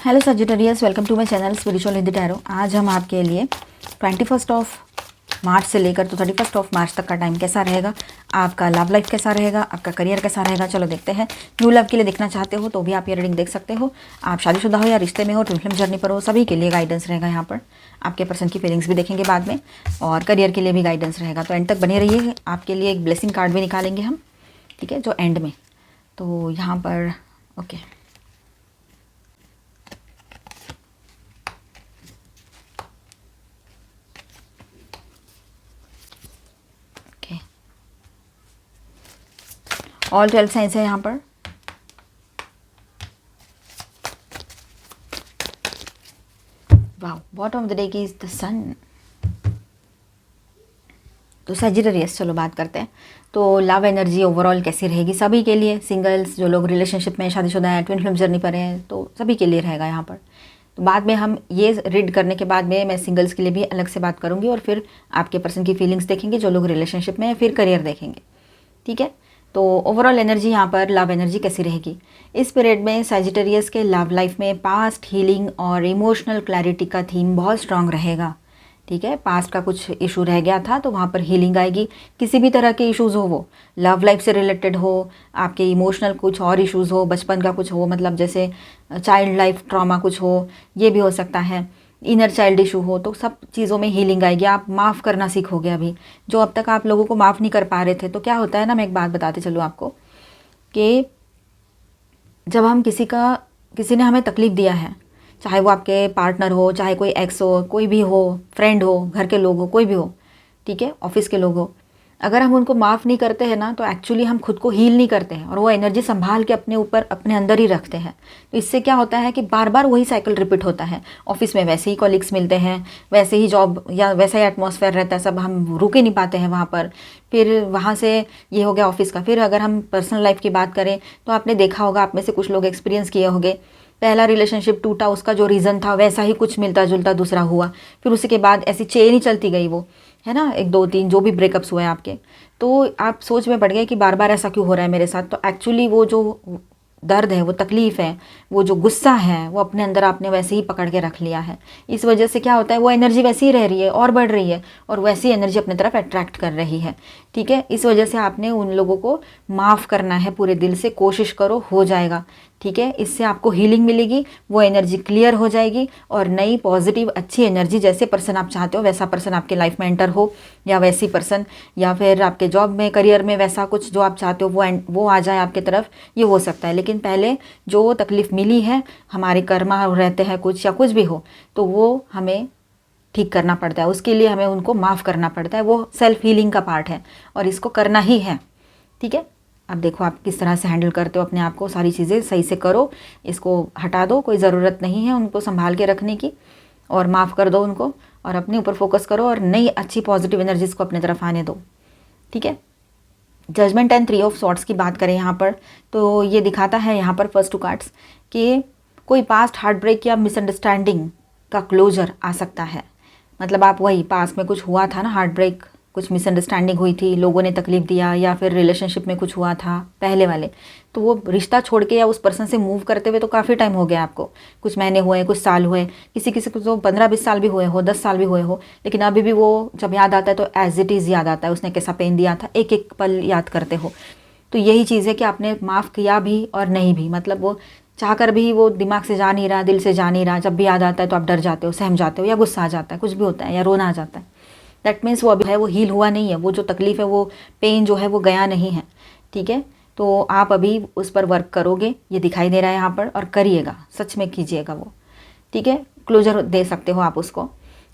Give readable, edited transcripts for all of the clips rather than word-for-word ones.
Hello Sagittarius, welcome to my channel spiritual Hindi tarot. आज हम आपके लिए 21 मार्च से लेकर तो 31 मार्च तक का टाइम कैसा रहेगा, आपका लव लाइफ कैसा रहेगा, आपका करियर कैसा रहेगा, चलो देखते हैं। न्यू लव के लिए देखना चाहते हो तो भी आप ये रीडिंग देख सकते हो। आप शादीशुदा हो या रिश्ते में हो, ट्विन फ्लेम जर्नी पर हो, सभी के लिए गाइडेंस रहेगा। यहाँ पर आपके पर्सन की फीलिंग्स भी देखेंगे बाद में, और करियर के लिए भी गाइडेंस रहेगा। तो एंड तक बने रहिए। आपके लिए एक ब्लेसिंग कार्ड भी निकालेंगे हम, ठीक है, जो एंड में। तो यहाँ पर ओके, ऑल 12 साइंस है यहाँ पर। Wow, bottom of the day की इज द सन। तो सजिटेरियस, चलो बात करते हैं। तो लव एनर्जी ओवरऑल कैसी रहेगी सभी के लिए, सिंगल्स, जो लोग रिलेशनशिप में शादीशुदा हैं, ट्विन फ्लेम जर्नी पर हैं, तो सभी के लिए रहेगा यहाँ पर। तो बाद में हम ये रीड करने के बाद में मैं सिंगल्स के लिए भी अलग से बात करूँगी, और फिर आपके पर्सन की फीलिंग्स देखेंगे, जो लोग रिलेशनशिप में हैं, फिर करियर देखेंगे, ठीक है। तो ओवरऑल एनर्जी यहाँ पर लव एनर्जी कैसी रहेगी इस पीरियड में। सजिटेरियस के लव लाइफ में पास्ट हीलिंग और इमोशनल क्लैरिटी का थीम बहुत स्ट्रांग रहेगा, ठीक है। पास्ट का कुछ इशू रह गया था तो वहाँ पर हीलिंग आएगी। किसी भी तरह के इश्यूज़ हो, वो लव लाइफ से रिलेटेड हो, आपके इमोशनल कुछ और इश्यूज़ हो, बचपन का कुछ हो, मतलब जैसे चाइल्ड लाइफ ट्रॉमा कुछ हो, ये भी हो सकता है। इनर चाइल्ड इशू हो, तो सब चीज़ों में हीलिंग आएगी। आप माफ़ करना सीखोगे। अभी जो अब तक आप लोगों को माफ़ नहीं कर पा रहे थे, तो क्या होता है ना, मैं एक बात बताते चलूँ आपको कि जब हम किसी ने हमें तकलीफ़ दिया है, चाहे वो आपके पार्टनर हो, चाहे कोई एक्स हो, कोई भी हो, फ्रेंड हो, घर के लोग हो, कोई भी हो, ठीक है, ऑफिस के लोग हो, अगर हम उनको माफ़ नहीं करते हैं ना, तो एक्चुअली हम खुद को हील नहीं करते हैं, और वो एनर्जी संभाल के अपने ऊपर, अपने अंदर ही रखते हैं। तो इससे क्या होता है कि बार बार वही साइकिल रिपीट होता है। ऑफिस में वैसे ही कॉलीग्स मिलते हैं, वैसे ही जॉब या वैसा ही एटमॉस्फेयर रहता है, सब हम रुक ही नहीं पाते हैं वहाँ पर। फिर वहाँ से ये हो गया ऑफिस का। फिर अगर हम पर्सनल लाइफ की बात करें तो आपने देखा होगा, आप में से कुछ लोग एक्सपीरियंस किए होंगे, पहला रिलेशनशिप टूटा, उसका जो रीज़न था वैसा ही कुछ मिलता जुलता दूसरा हुआ, फिर उसके बाद ऐसी चेन ही चलती गई, वो है ना, 1 2 3 जो भी ब्रेकअप्स हुए आपके। तो आप सोच में पड़ गए कि बार बार ऐसा क्यों हो रहा है मेरे साथ। तो एक्चुअली वो जो दर्द है, वो तकलीफ़ है, वो जो गुस्सा है, वो अपने अंदर आपने वैसे ही पकड़ के रख लिया है। इस वजह से क्या होता है, वो एनर्जी वैसी ही रह रही है और बढ़ रही है, और वैसी एनर्जी अपने तरफ अट्रैक्ट कर रही है, ठीक है। इस वजह से आपने उन लोगों को माफ़ करना है पूरे दिल से, कोशिश करो, हो जाएगा, ठीक है। इससे आपको हीलिंग मिलेगी, वो एनर्जी क्लियर हो जाएगी, और नई पॉजिटिव अच्छी एनर्जी, जैसे पर्सन आप चाहते हो वैसा पर्सन आपके लाइफ में एंटर हो, या वैसी पर्सन, या फिर आपके जॉब में, करियर में वैसा कुछ जो आप चाहते हो वो आ जाए आपके तरफ, ये हो सकता है। लेकिन पहले जो तकलीफ़ मिली है, हमारे कर्मा रहते हैं कुछ, या कुछ भी हो, तो वो हमें ठीक करना पड़ता है। उसके लिए हमें उनको माफ़ करना पड़ता है। वो सेल्फ हीलिंग का पार्ट है, और इसको करना ही है, ठीक है। अब देखो आप किस तरह से हैंडल करते हो अपने आप को, सारी चीज़ें सही से करो, इसको हटा दो, कोई ज़रूरत नहीं है उनको संभाल के रखने की, और माफ़ कर दो उनको, और अपने ऊपर फोकस करो, और नई अच्छी पॉजिटिव एनर्जीज को अपने तरफ आने दो, ठीक है। जजमेंट एंड 3 ऑफ सॉर्ट्स की बात करें यहाँ पर, तो ये दिखाता है यहाँ पर फर्स्ट 2 कार्ड्स कि कोई पास्ट हार्ट ब्रेक या मिसअंडरस्टैंडिंग का क्लोजर आ सकता है। मतलब आप वही पास्ट में कुछ हुआ था ना, हार्ट ब्रेक, कुछ मिसअंडरस्टैंडिंग हुई थी, लोगों ने तकलीफ़ दिया, या फिर रिलेशनशिप में कुछ हुआ था पहले वाले, तो वो रिश्ता छोड़ के या उस पर्सन से मूव करते हुए तो काफ़ी टाइम हो गया आपको, कुछ महीने हुए, कुछ साल हुए, किसी किसी को तो 15-20 साल भी हुए हो, 10 साल भी हुए हो, लेकिन अभी भी वो जब याद आता है तो एज इट इज़ याद आता है, उसने कैसा पेन दिया था, एक एक पल याद करते हो। तो यही चीज़ है कि आपने माफ़ किया भी और नहीं भी, मतलब वो चाहकर भी वो दिमाग से जा नहीं रहा, दिल से जा नहीं रहा। जब भी याद आता है तो आप डर जाते हो, सहम जाते हो, या गुस्सा आ जाता है, कुछ भी होता है, या रोना आ जाता है। दैट मीन्स वो अभी है, वो हील हुआ नहीं है, वो जो तकलीफ़ है, वो पेन जो है वो गया नहीं है, ठीक है। तो आप अभी उस पर वर्क करोगे, ये दिखाई दे रहा है यहाँ पर, और करिएगा, सच में कीजिएगा वो, ठीक है। क्लोजर दे सकते हो आप उसको,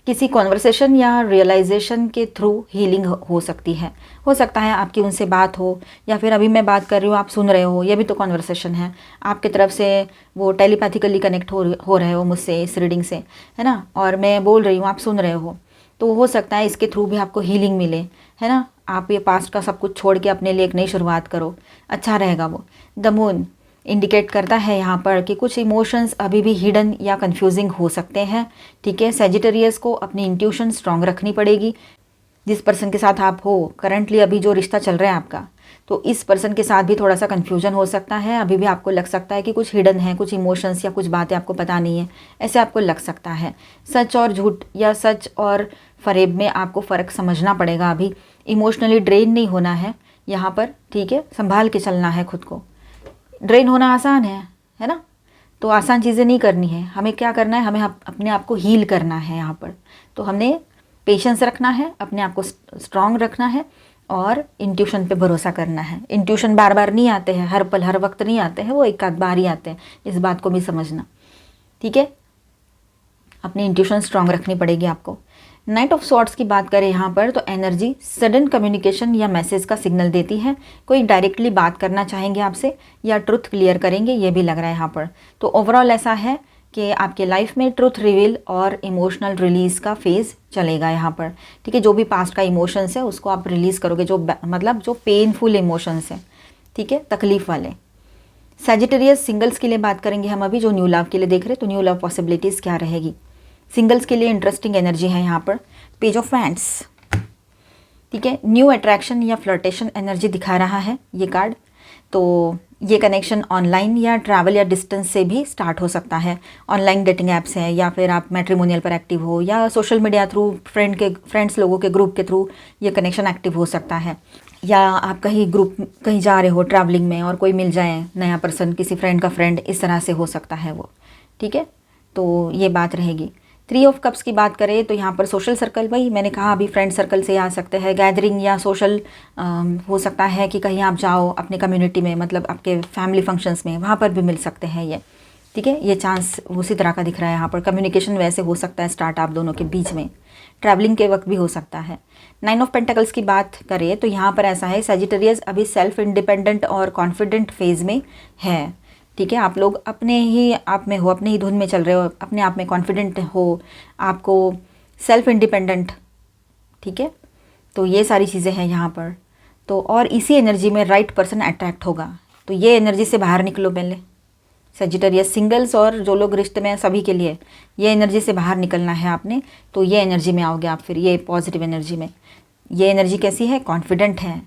किसी कॉन्वर्सेशन या रियलाइजेशन के थ्रू हीलिंग हो सकती है। हो सकता है आपकी उनसे बात हो, या फिर अभी मैं बात कर रही हूँ, आप सुन रहे हो, ये भी तो कॉन्वर्सेशन है। आपकी तरफ से वो टेलीपैथिकली कनेक्ट हो रहे हो मुझसे इस रीडिंग से, है ना, और मैं बोल रही हूँ, आप सुन रहे हो, तो हो सकता है इसके थ्रू भी आपको हीलिंग मिले, है ना। आप ये पास्ट का सब कुछ छोड़ के अपने लिए एक नई शुरुआत करो, अच्छा रहेगा वो। द मून इंडिकेट करता है यहाँ पर कि कुछ इमोशंस अभी भी हिडन या कंफ्यूजिंग हो सकते हैं, ठीक है। सेजिटेरियस को अपनी इंट्यूशन स्ट्रांग रखनी पड़ेगी। जिस पर्सन के साथ आप हो करंटली, अभी जो रिश्ता चल रहा है आपका, तो इस पर्सन के साथ भी थोड़ा सा कन्फ्यूजन हो सकता है, अभी भी आपको लग सकता है कि कुछ हिडन है, कुछ इमोशंस या कुछ बातें आपको पता नहीं है, ऐसे आपको लग सकता है। सच और झूठ या सच और फरेब में आपको फ़र्क समझना पड़ेगा। अभी इमोशनली ड्रेन नहीं होना है यहाँ पर, ठीक है, संभाल के चलना है खुद को। ड्रेन होना आसान है ना, तो आसान चीज़ें नहीं करनी है, हमें क्या करना है, हमें अपने आप को हील करना है यहाँ पर। तो हमने पेशेंस रखना है, अपने आप को स्ट्रॉन्ग रखना है और इंट्यूशन पे भरोसा करना है। इंट्यूशन बार बार नहीं आते हैं, हर पल हर वक्त नहीं आते हैं, वो एक आध बार ही आते हैं, इस बात को भी समझना, ठीक है। अपनी इंट्यूशन स्ट्रॉन्ग रखनी पड़ेगी आपको। नाइट ऑफ स्वॉर्ड्स की बात करें यहाँ पर, तो एनर्जी सडन कम्युनिकेशन या मैसेज का सिग्नल देती है। कोई डायरेक्टली बात करना चाहेंगे आपसे या ट्रुथ क्लियर करेंगे, ये भी लग रहा है यहाँ पर। तो ओवरऑल ऐसा है कि आपके लाइफ में ट्रुथ रिवील और इमोशनल रिलीज़ का फेज़ चलेगा यहाँ पर, ठीक है। जो भी पास्ट का इमोशंस है उसको आप रिलीज़ करोगे, जो मतलब जो पेनफुल इमोशंस है, ठीक है, तकलीफ़ वाले। सैजिटेरियस सिंगल्स के लिए बात करेंगे हम अभी, जो न्यू लव के लिए देख रहे हैं, तो न्यू लव पॉसिबिलिटीज़ क्या रहेगी। सिंगल्स के लिए इंटरेस्टिंग एनर्जी है यहाँ पर, पेज ऑफ वैंड्स, ठीक है। न्यू अट्रैक्शन या फ्लर्टेशन एनर्जी दिखा रहा है ये कार्ड। तो ये कनेक्शन ऑनलाइन या ट्रैवल या डिस्टेंस से भी स्टार्ट हो सकता है। ऑनलाइन डेटिंग ऐप्स हैं, या फिर आप मैट्रिमोनियल पर एक्टिव हो, या सोशल मीडिया थ्रू फ्रेंड्स लोगों के ग्रुप के थ्रू ये कनेक्शन एक्टिव हो सकता है। या आप कहीं जा रहे हो ट्रैवलिंग में और कोई मिल जाए नया पर्सन, किसी फ्रेंड का फ्रेंड, इस तरह से हो सकता है वो, ठीक है। तो ये बात रहेगी। 3 ऑफ कप्स की बात करें तो यहाँ पर सोशल सर्कल, भाई मैंने कहा अभी फ्रेंड सर्कल से आ सकते हैं, गैदरिंग या सोशल हो सकता है कि कहीं आप जाओ अपने कम्युनिटी में, मतलब आपके फैमिली फंक्शंस में, वहाँ पर भी मिल सकते हैं ये, ठीक है। ये चांस उसी तरह का दिख रहा है यहाँ पर। कम्युनिकेशन वैसे हो सकता है स्टार्ट आप दोनों के बीच में, ट्रैवलिंग के वक्त भी हो सकता है। 9 ऑफ पेंटिकल्स की बात करें तो यहाँ पर ऐसा है, सजिटेरियस अभी सेल्फ इंडिपेंडेंट और कॉन्फिडेंट फेज़ में है, ठीक है। आप लोग अपने ही आप में हो, अपने ही धुन में चल रहे हो, अपने आप में कॉन्फिडेंट हो, आपको सेल्फ इंडिपेंडेंट, ठीक है। तो ये सारी चीज़ें हैं यहाँ पर। तो और इसी एनर्जी में राइट पर्सन अट्रैक्ट होगा, तो ये एनर्जी से बाहर निकलो पहले। सजिटेरियस सिंगल्स और जो लोग रिश्ते में, सभी के लिए ये एनर्जी से बाहर निकलना है आपने। तो ये एनर्जी में आओगे आप, फिर ये पॉजिटिव एनर्जी में। ये एनर्जी कैसी है, कॉन्फिडेंट है,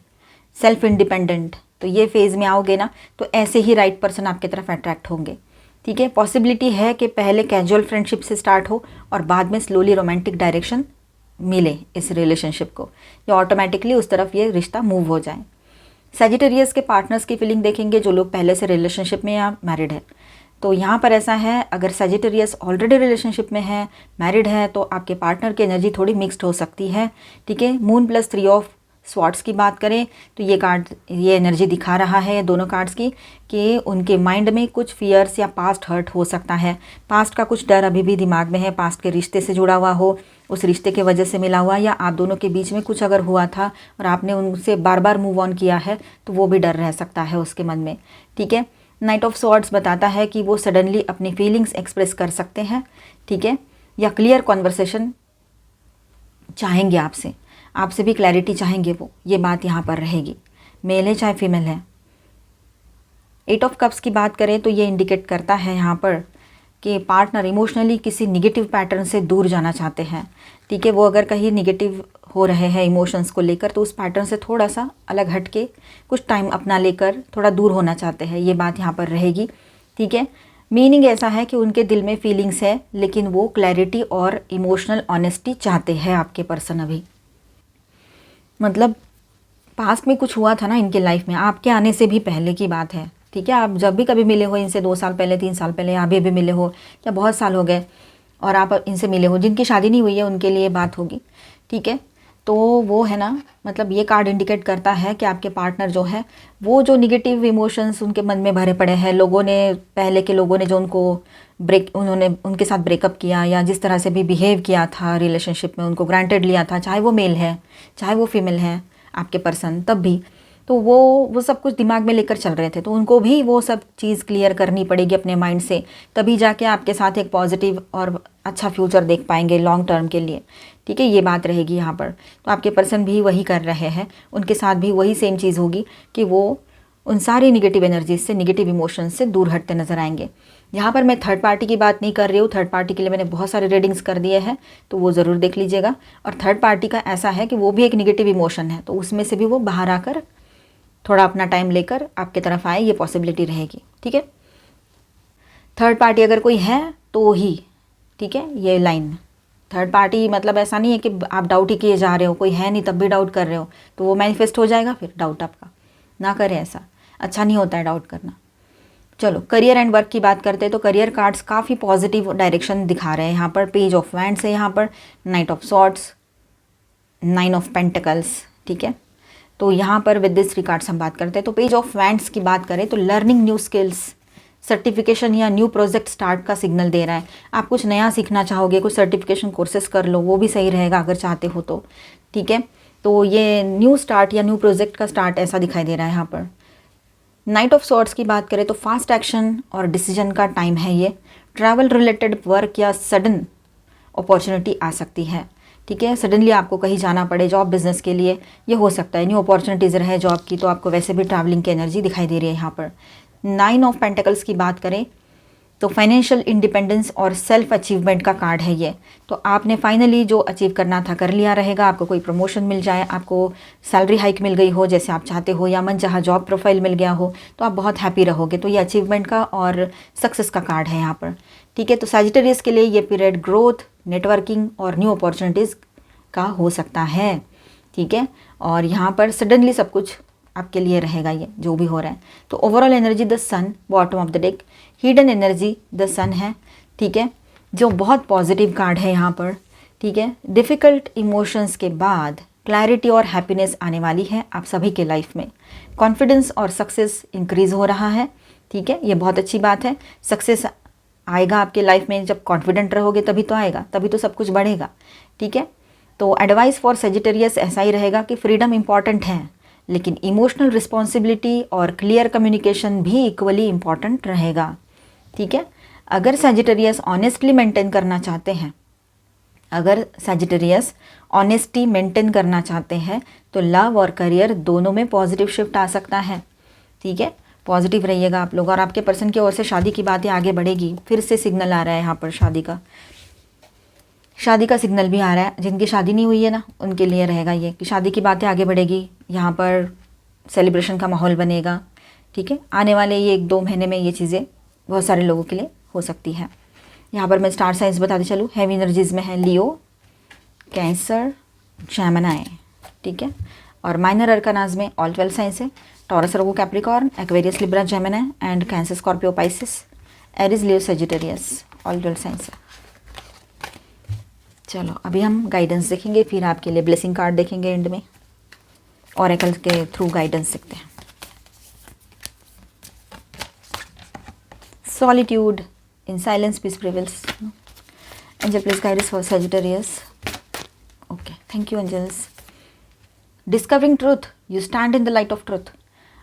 सेल्फ इंडिपेंडेंट। तो ये फेज़ में आओगे ना, तो ऐसे ही राइट पर्सन आपकी तरफ अट्रैक्ट होंगे, ठीक है। पॉसिबिलिटी है कि पहले कैजुअल फ्रेंडशिप से स्टार्ट हो और बाद में स्लोली रोमांटिक डायरेक्शन मिले इस रिलेशनशिप को, या ऑटोमेटिकली उस तरफ ये रिश्ता मूव हो जाए। सजिटेरियस के पार्टनर्स की फीलिंग देखेंगे, जो लोग पहले से रिलेशनशिप में या मैरिड है। तो यहाँ पर ऐसा है, अगर सजिटेरियस ऑलरेडी रिलेशनशिप में है, मैरिड है, तो आपके पार्टनर की एनर्जी थोड़ी मिक्स्ड हो सकती है, ठीक है। मून प्लस 3 ऑफ स्वॉर्ड्स की बात करें तो ये कार्ड, ये एनर्जी दिखा रहा है दोनों कार्ड्स की, कि उनके माइंड में कुछ फियर्स या पास्ट हर्ट हो सकता है। पास्ट का कुछ डर अभी भी दिमाग में है, पास्ट के रिश्ते से जुड़ा हुआ हो, उस रिश्ते के वजह से मिला हुआ, या आप दोनों के बीच में कुछ अगर हुआ था और आपने उनसे बार बार मूव ऑन किया है, तो वो भी डर रह सकता है उसके मन में, ठीक है। नाइट ऑफ स्वॉर्ड्स बताता है कि वो सडनली अपनी फीलिंग्स एक्सप्रेस कर सकते हैं, ठीक है, या क्लियर कॉन्वर्सेशन चाहेंगे आपसे भी क्लैरिटी चाहेंगे वो, ये बात यहाँ पर रहेगी, मेल है चाहे फीमेल है। 8 ऑफ कप्स की बात करें तो ये इंडिकेट करता है यहाँ पर कि पार्टनर इमोशनली किसी निगेटिव पैटर्न से दूर जाना चाहते हैं, ठीक है। वो अगर कहीं निगेटिव हो रहे हैं इमोशंस को लेकर, तो उस पैटर्न से थोड़ा सा अलग हट के कुछ टाइम अपना लेकर थोड़ा दूर होना चाहते हैं, ये बात यहाँ पर रहेगी, ठीक है। मीनिंग ऐसा है कि उनके दिल में फीलिंग्स है, लेकिन वो क्लैरिटी और इमोशनल ऑनेस्टी चाहते हैं आपके पर्सन अभी। मतलब पास्ट में कुछ हुआ था ना इनके लाइफ में, आपके आने से भी पहले की बात है, ठीक है। आप जब भी कभी मिले हो इनसे, 2 साल पहले, 3 साल पहले, अभी भी मिले हो, या बहुत साल हो गए और आप इनसे मिले हो, जिनकी शादी नहीं हुई है उनके लिए बात होगी, ठीक है। तो वो है ना, मतलब ये कार्ड इंडिकेट करता है कि आपके पार्टनर जो है, वो जो निगेटिव इमोशंस उनके मन में भरे पड़े हैं, लोगों ने, पहले के लोगों ने जो उन्होंने उनके साथ ब्रेकअप किया, या जिस तरह से भी बिहेव किया था रिलेशनशिप में, उनको ग्रांटेड लिया था, चाहे वो मेल है चाहे वो फीमेल है आपके पर्सन, तब भी तो वो सब कुछ दिमाग में लेकर चल रहे थे। तो उनको भी वो सब चीज़ क्लियर करनी पड़ेगी अपने माइंड से, तभी जाके आपके साथ एक पॉजिटिव और अच्छा फ्यूचर देख पाएंगे लॉन्ग टर्म के लिए, ठीक है। ये बात रहेगी यहाँ पर। तो आपके पर्सन भी वही कर रहे हैं, उनके साथ भी वही सेम चीज़ होगी कि वो उन सारी निगेटिव एनर्जीज से, निगेटिव इमोशंस से दूर हटते नजर आएंगे। यहाँ पर मैं थर्ड पार्टी की बात नहीं कर रही हूँ, थर्ड पार्टी के लिए मैंने बहुत सारे रीडिंग्स कर दिए हैं, तो वो ज़रूर देख लीजिएगा। और थर्ड पार्टी का ऐसा है कि वो भी एक निगेटिव इमोशन है, तो उसमें से भी वो बाहर आकर थोड़ा अपना टाइम लेकर आपके तरफ आए, ये पॉसिबिलिटी रहेगी। ठीक है, थर्ड पार्टी अगर कोई है तो ही, ठीक है, ये लाइन थर्ड पार्टी मतलब ऐसा नहीं है कि आप डाउट ही किए जा रहे हो, कोई है नहीं तब भी डाउट कर रहे हो, तो वो मैनिफेस्ट हो जाएगा फिर डाउट आपका। ना करें ऐसा, अच्छा नहीं होता है डाउट करना। चलो करियर एंड वर्क की बात करते हैं तो करियर कार्ड्स काफ़ी पॉजिटिव डायरेक्शन दिखा रहे हैं यहाँ पर। पेज ऑफ वैंड्स है यहाँ पर, night of swords, 9 of pentacles. ठीक है, तो यहाँ पर विद दिस रिगार्ड्स हम बात करते हैं। तो पेज ऑफ वैंड्स की बात करें तो लर्निंग न्यू स्किल्स, सर्टिफिकेशन या न्यू प्रोजेक्ट स्टार्ट का सिग्नल दे रहा है। आप कुछ नया सीखना चाहोगे, कुछ सर्टिफिकेशन कोर्सेज कर लो, वो भी सही रहेगा अगर चाहते हो तो। ठीक है, तो ये न्यू स्टार्ट या न्यू प्रोजेक्ट का स्टार्ट ऐसा दिखाई दे रहा है यहाँ पर। नाइट ऑफ सॉर्ड्स की बात करें तो फास्ट एक्शन और डिसीजन का टाइम है ये। ट्रैवल रिलेटेड वर्क या सडन अपॉर्चुनिटी आ सकती है। ठीक है, सडनली आपको कहीं जाना पड़े जॉब बिजनेस के लिए, ये हो सकता है। न्यू अपॉर्चुनिटीज़ रहे जॉब की तो आपको वैसे भी ट्रैवलिंग की एनर्जी दिखाई दे रही है यहाँ पर। 9 ऑफ पेंटिकल्स की बात करें तो फाइनेंशियल इंडिपेंडेंस और सेल्फ अचीवमेंट का कार्ड है ये। तो आपने फाइनली जो अचीव करना था कर लिया रहेगा। आपको कोई प्रमोशन मिल जाए, आपको सैलरी हाइक मिल गई हो जैसे आप चाहते हो, या मनचाहा जॉब प्रोफाइल मिल गया हो, तो आप बहुत हैप्पी रहोगे। तो ये अचीवमेंट का और सक्सेस का कार्ड है यहाँ पर। ठीक है, तो सैजिटेरियस के लिए ये पीरियड ग्रोथ, नेटवर्किंग और न्यू अपॉर्चुनिटीज़ का हो सकता है। ठीक है, और यहाँ पर सडनली सब कुछ आपके लिए रहेगा ये जो भी हो रहा है। तो overall energy the sun, bottom of the deck, hidden energy the sun है। ठीक है, जो बहुत पॉजिटिव कार्ड है यहाँ पर। ठीक है, डिफ़िकल्ट इमोशंस के बाद क्लैरिटी और हैप्पीनेस आने वाली है आप सभी के लाइफ में। कॉन्फिडेंस और सक्सेस इंक्रीज़ हो रहा है। ठीक है, ये बहुत अच्छी बात है। सक्सेस आएगा आपके लाइफ में, जब कॉन्फिडेंट रहोगे तभी तो आएगा, तभी तो सब कुछ बढ़ेगा। ठीक है, तो एडवाइस फॉर सजिटेरियस ऐसा ही रहेगा कि फ्रीडम इंपॉर्टेंट है, लेकिन इमोशनल रिस्पॉन्सिबिलिटी और क्लियर कम्युनिकेशन भी इक्वली इम्पॉर्टेंट रहेगा। ठीक है, अगर सजिटेरियस ऑनेस्टली मेंटेन करना चाहते हैं, अगर सजिटेरियस ऑनेस्टी मेंटेन करना चाहते हैं तो लव और करियर दोनों में पॉजिटिव शिफ्ट आ सकता है। ठीक है, पॉजिटिव रहिएगा आप लोग। और आपके पर्सन की ओर से शादी की बातें आगे बढ़ेगी। फिर से सिग्नल आ रहा है यहाँ पर शादी का सिग्नल भी आ रहा है। जिनकी शादी नहीं हुई है ना, उनके लिए रहेगा ये कि शादी की बातें आगे बढ़ेगी। यहाँ पर सेलिब्रेशन का माहौल बनेगा। ठीक है, आने वाले ये 1-2 महीने में ये चीज़ें बहुत सारे लोगों के लिए हो सकती है। यहाँ पर मैं स्टार साइंस बताते चलूँ, हैवी एनर्जीज़ में है लियो, कैंसर, जेमिनी। ठीक है, और माइनर अरकानाज में ऑल 12 साइंस है। Taurus, Virgo, Capricorn, Aquarius, Libra, Gemini and Cancer, Scorpio, Pisces, Aries, Leo, Sagittarius, all 12 signs है। चलो अभी हम गाइडेंस देखेंगे, फिर आपके लिए ब्लेसिंग कार्ड देखेंगे एंड में, ऑरेकल के थ्रू गाइडेंस देखते हैं। Solitude, in silence peace prevails. Angel please guide us for Sagittarius. Okay, thank you angels. Discovering truth, you stand in the light of truth.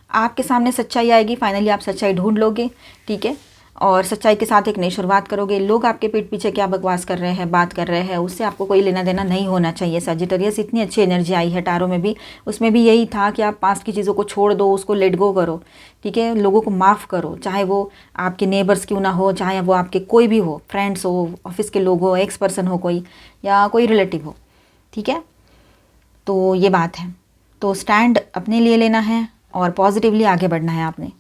आपके सामने सच्चाई आएगी, फाइनली आप सच्चाई ढूंढ लोगे। ठीक है, और सच्चाई के साथ एक नई शुरुआत करोगे। लोग आपके पीठ पीछे क्या बकवास कर रहे हैं, बात कर रहे हैं, उससे आपको कोई लेना देना नहीं होना चाहिए। सजिटेरियस, इतनी अच्छी एनर्जी आई है टारो में भी, उसमें भी यही था कि आप पास्ट की चीज़ों को छोड़ दो, उसको लेट गो करो। ठीक है, लोगों को माफ़ करो, चाहे वो आपके नेबर्स क्यों ना हो, चाहे वो आपके कोई भी हो, फ्रेंड्स हो, ऑफिस के लोग हो, एक्स पर्सन हो कोई, या कोई रिलेटिव हो। ठीक है, तो ये बात है। तो स्टैंड अपने लिए लेना है और पॉजिटिवली आगे बढ़ना है आपने।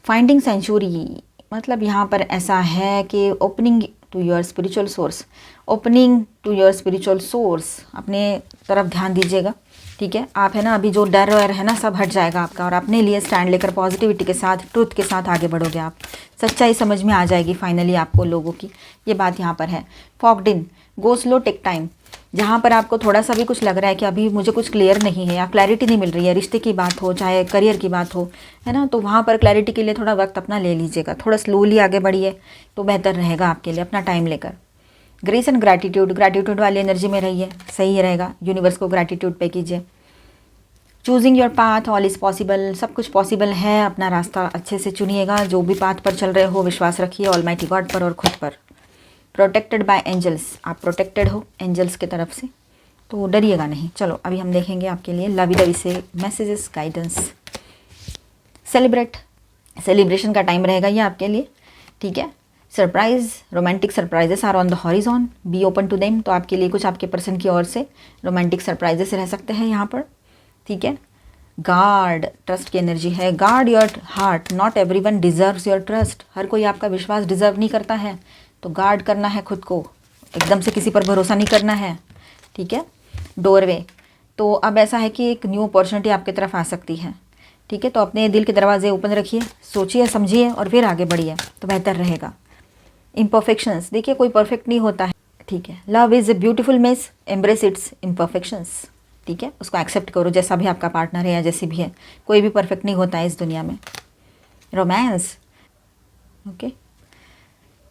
फाइंडिंग सेंचुरी, मतलब यहाँ पर ऐसा है कि opening to your spiritual source, opening to your spiritual source, अपने तरफ ध्यान दीजिएगा। ठीक है, आप है ना, अभी जो डर वर है ना सब हट जाएगा आपका, और अपने लिए स्टैंड लेकर पॉजिटिविटी के साथ, ट्रूथ के साथ आगे बढ़ोगे आप। सच्चाई समझ में आ जाएगी फाइनली आपको लोगों की, ये बात यहाँ पर है। फॉग्ड इन, गो स्लो, टेक टाइम। जहाँ पर आपको थोड़ा सा भी कुछ लग रहा है कि अभी मुझे कुछ क्लियर नहीं है या क्लैरिटी नहीं मिल रही है, रिश्ते की बात हो चाहे करियर की बात हो, है ना, तो वहाँ पर क्लैरिटी के लिए थोड़ा वक्त अपना ले लीजिएगा, थोड़ा स्लोली आगे बढ़िए तो बेहतर रहेगा आपके लिए, अपना टाइम लेकर। ग्रेस एंड ग्रैटिट्यूड, ग्रैटिट्यूड वाली एनर्जी में रहिए, सही रहेगा। यूनिवर्स को ग्रैटिट्यूड पे कीजिए। Choosing your path, all is possible, सब कुछ पॉसिबल है। अपना रास्ता अच्छे से चुनिएगा, जो भी पाथ पर चल रहे हो विश्वास रखिए ऑलमाइटी गॉड पर और खुद पर। प्रोटेक्टेड बाय एंजल्स, आप प्रोटेक्टेड हो एंजल्स की तरफ से, तो डरिएगा नहीं। चलो अभी हम देखेंगे आपके लिए लवी दवी से मैसेजेस, गाइडेंस। सेलिब्रेशन का टाइम रहेगा ये आपके लिए। ठीक है, surprise, romantic surprises are on the horizon, be open to them. तो आपके लिए कुछ आपके पर्सन की ओर से रोमांटिक सरप्राइजेस रह सकते हैं यहाँ पर। ठीक है, गार्ड, ट्रस्ट की एनर्जी है। Guard your heart, not everyone deserves your trust. हर कोई आपका विश्वास डिजर्व नहीं करता है, तो गार्ड करना है खुद को, एकदम से किसी पर भरोसा नहीं करना है, ठीक है। डोरवे, तो अब ऐसा है कि एक न्यू अपॉर्चुनिटी आपकी तरफ आ सकती है, ठीक है। तो अपने दिल के दरवाजे ओपन रखिए, सोचिए समझिए और फिर आगे बढ़िए तो बेहतर रहेगा। इम्परफेक्शंस, देखिए कोई परफेक्ट नहीं होता है, ठीक है। Love is a beautiful mess, embrace it's imperfections, ठीक है। उसको एक्सेप्ट करो, जैसा भी आपका पार्टनर है या जैसी भी है, कोई भी परफेक्ट नहीं होता है इस दुनिया में। रोमांस, ओके,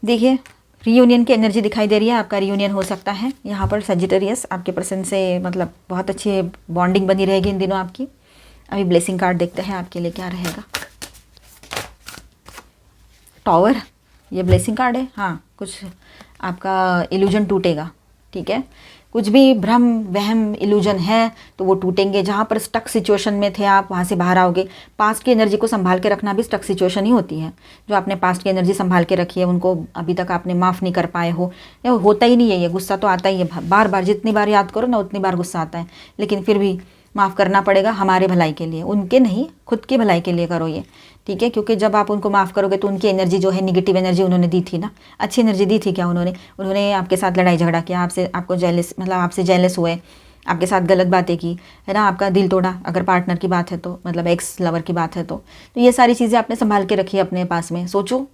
देखिए रीयूनियन की एनर्जी दिखाई दे रही है, आपका रीयूनियन हो सकता है यहाँ पर। सजिटेरियस, आपके पर्सन से मतलब बहुत अच्छी बॉन्डिंग बनी रहेगी इन दिनों आपकी। अभी ब्लेसिंग कार्ड देखते हैं आपके लिए क्या रहेगा। टॉवर, ये ब्लेसिंग कार्ड है, हाँ, कुछ आपका इल्यूजन टूटेगा, ठीक है। कुछ भी भ्रम वहम इल्यूजन है तो वो टूटेंगे। जहाँ पर स्टक सिचुएशन में थे आप, वहाँ से बाहर आओगे। पास्ट की एनर्जी को संभाल के रखना भी स्टक सिचुएशन ही होती है। जो आपने पास्ट की एनर्जी संभाल के रखी है, उनको अभी तक आपने माफ़ नहीं कर पाए हो, या होता ही नहीं है, ये गुस्सा तो आता ही है, बार बार जितनी बार याद करो ना उतनी बार गुस्सा आता है, लेकिन फिर भी माफ़ करना पड़ेगा हमारे भलाई के लिए, उनके नहीं, खुद की भलाई के लिए करो ये, ठीक है। क्योंकि जब आप उनको माफ़ करोगे तो उनकी एनर्जी जो है, निगेटिव एनर्जी उन्होंने दी थी ना, अच्छी एनर्जी दी थी क्या उन्होंने आपके साथ लड़ाई झगड़ा किया, आपको जेलस, मतलब आपसे जेलस हुए, आपके साथ गलत बातें की, है ना, आपका दिल तोड़ा, अगर पार्टनर की बात है तो, मतलब एक्स लवर की बात है तो ये सारी चीज़ें आपने संभाल के रखी है अपने पास में। सोचो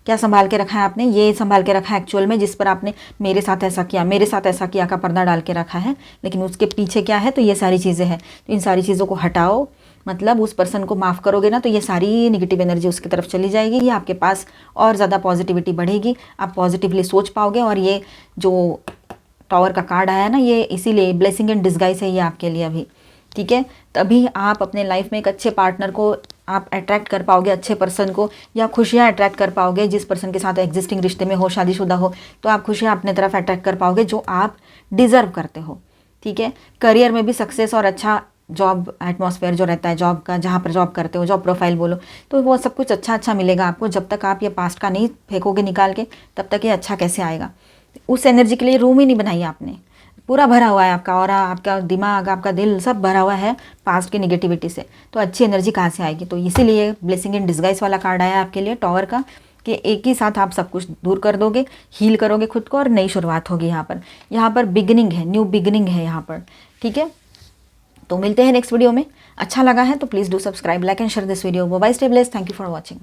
क्या संभाल के रखा है आपने, ये संभाल के रखा है एक्चुअल में, जिस पर आपने मेरे साथ ऐसा किया, मेरे साथ ऐसा किया का पर्दा डाल के रखा है, लेकिन उसके पीछे क्या है, तो ये सारी चीज़ें हैं। तो इन सारी चीज़ों को हटाओ, मतलब उस पर्सन को माफ़ करोगे ना तो ये सारी निगेटिव एनर्जी उसकी तरफ चली जाएगी, ये आपके पास और ज़्यादा पॉजिटिविटी बढ़ेगी, आप पॉजिटिवली सोच पाओगे। और ये जो टॉवर का कार्ड आया ना, ये इसीलिए ब्लेसिंग इन डिस्गाइज है ये आपके लिए अभी, ठीक है। तभी आप अपने लाइफ में एक अच्छे पार्टनर को आप अट्रैक्ट कर पाओगे, अच्छे पर्सन को, या खुशियाँ अट्रैक्ट कर पाओगे। जिस पर्सन के साथ एग्जिस्टिंग रिश्ते में हो, शादीशुदा हो, तो आप खुशियाँ अपने तरफ अट्रैक्ट कर पाओगे जो आप डिज़र्व करते हो, ठीक है। करियर में भी सक्सेस और अच्छा जॉब एटमॉस्फेयर जो रहता है जॉब का, जहाँ पर जॉब करते हो, जॉब प्रोफाइल बोलो, तो वो सब कुछ अच्छा अच्छा मिलेगा आपको। जब तक आप ये पास्ट का नहीं फेंकोगे निकाल के, तब तक ये अच्छा कैसे आएगा। उस एनर्जी के लिए रूम ही नहीं बनाई आपने, पूरा भरा हुआ है आपका और आपका दिमाग, आपका दिल सब भरा हुआ है पास्ट की निगेटिविटी से, तो अच्छी एनर्जी कहाँ से आएगी। तो इसीलिए ब्लेसिंग इन डिस्गाइज वाला कार्ड आया आपके लिए टॉवर का, कि एक ही साथ आप सब कुछ दूर कर दोगे, हील करोगे खुद को और नई शुरुआत होगी। यहाँ पर बिगिनिंग है, न्यू बिगिनिंग है यहाँ पर, ठीक है। तो मिलते हैं नेक्स्ट वीडियो में। अच्छा लगा है तो please do subscribe, like and share this video. Bye, stay blessed, thank you for watching.